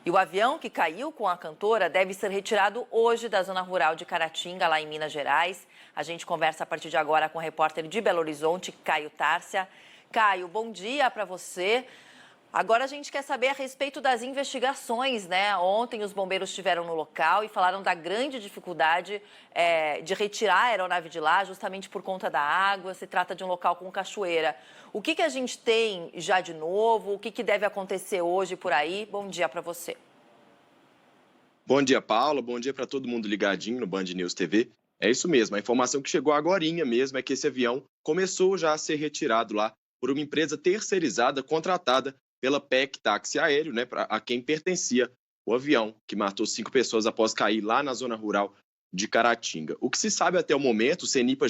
E o avião que caiu com a cantora deve ser retirado hoje da zona rural de Caratinga, lá em Minas Gerais. A gente conversa a partir de agora com o repórter de Belo Horizonte, Caio Tárcia. Caio, bom dia para você. Agora a gente quer saber a respeito das investigações, né? Ontem os bombeiros estiveram no local e falaram da grande dificuldade de retirar a aeronave de lá, justamente por conta da água. Se trata de um local com cachoeira. O que a gente tem já de novo? O que deve acontecer hoje por aí? Bom dia para você. Bom dia, Paula. Bom dia para todo mundo ligadinho no Band News TV. É isso mesmo, a informação que chegou agorinha mesmo é que esse avião começou já a ser retirado lá por uma empresa terceirizada contratada pela PEC Táxi Aéreo, né, a quem pertencia o avião, que matou 5 pessoas após cair lá na zona rural de Caratinga. O que se sabe até o momento, o CENIPA,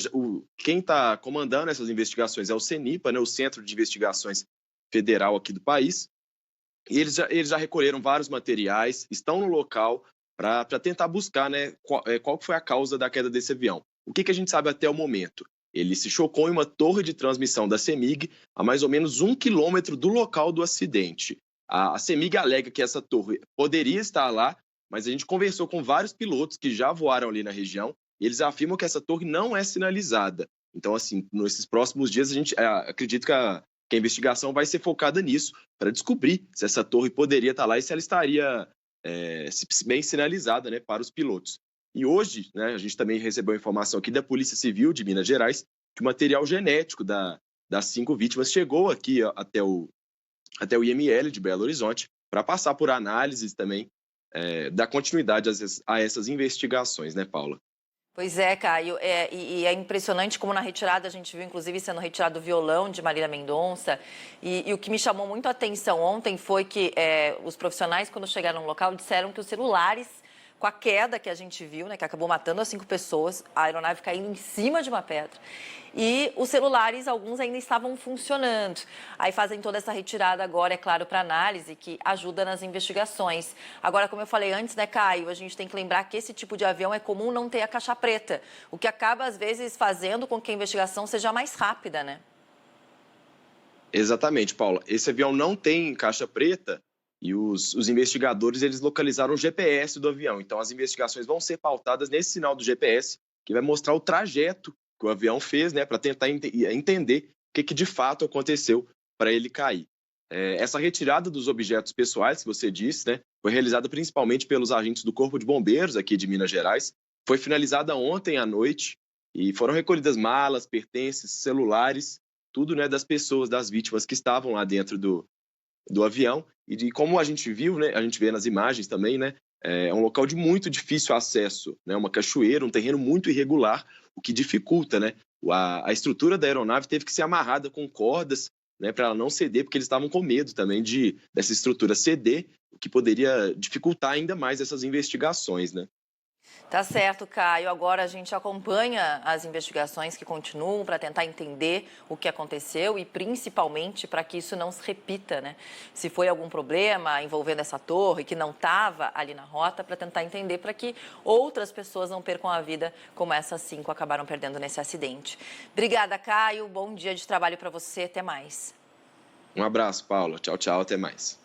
quem está comandando essas investigações é o CENIPA, né, o Centro de Investigações Federal aqui do país, e eles já recolheram vários materiais, estão no local para tentar buscar, né, qual foi a causa da queda desse avião. O que a gente sabe até o momento? Ele se chocou em uma torre de transmissão da CEMIG a mais ou menos 1 quilômetro do local do acidente. A CEMIG alega que essa torre poderia estar lá, mas a gente conversou com vários pilotos que já voaram ali na região e eles afirmam que essa torre não é sinalizada. Então, assim, nesses próximos dias, a gente acredita que a investigação vai ser focada nisso, para descobrir se essa torre poderia estar lá e se ela estaria bem sinalizada, né, para os pilotos. E hoje, né, a gente também recebeu informação aqui da Polícia Civil de Minas Gerais que o material genético das 5 vítimas chegou aqui até o IML de Belo Horizonte para passar por análises também, dar continuidade a essas investigações, né, Paula? Pois é, Caio, e é impressionante como na retirada a gente viu, inclusive, sendo retirado o violão de Marília Mendonça. E o que me chamou muito a atenção ontem foi que os profissionais, quando chegaram no local, disseram que os celulares, com a queda que a gente viu, né, que acabou matando as 5 pessoas, a aeronave caindo em cima de uma pedra, e os celulares, alguns ainda estavam funcionando. Aí fazem toda essa retirada agora, é claro, para análise, que ajuda nas investigações. Agora, como eu falei antes, né, Caio, a gente tem que lembrar que esse tipo de avião é comum não ter a caixa preta, o que acaba, às vezes, fazendo com que a investigação seja mais rápida, né? Exatamente, Paula. Esse avião não tem caixa preta e os investigadores eles localizaram o GPS do avião. Então, as investigações vão ser pautadas nesse sinal do GPS, que vai mostrar o trajeto que o avião fez, né, para tentar entender o que de fato aconteceu para ele cair. Essa retirada dos objetos pessoais que você disse, né, foi realizada principalmente pelos agentes do Corpo de Bombeiros aqui de Minas Gerais. Foi finalizada ontem à noite e foram recolhidas malas, pertences, celulares, tudo, né, das pessoas, das vítimas que estavam lá dentro do avião. E como a gente viu, né, a gente vê nas imagens também, né, é um local de muito difícil acesso, né, uma cachoeira, um terreno muito irregular, o que dificulta, né, a estrutura da aeronave teve que ser amarrada com cordas, né, para ela não ceder, porque eles estavam com medo também dessa estrutura ceder, o que poderia dificultar ainda mais essas investigações, né. Tá certo, Caio. Agora a gente acompanha as investigações que continuam para tentar entender o que aconteceu e principalmente para que isso não se repita, né? Se foi algum problema envolvendo essa torre que não estava ali na rota, para tentar entender para que outras pessoas não percam a vida como essas 5 acabaram perdendo nesse acidente. Obrigada, Caio. Bom dia de trabalho para você. Até mais. Um abraço, Paula. Tchau, tchau. Até mais.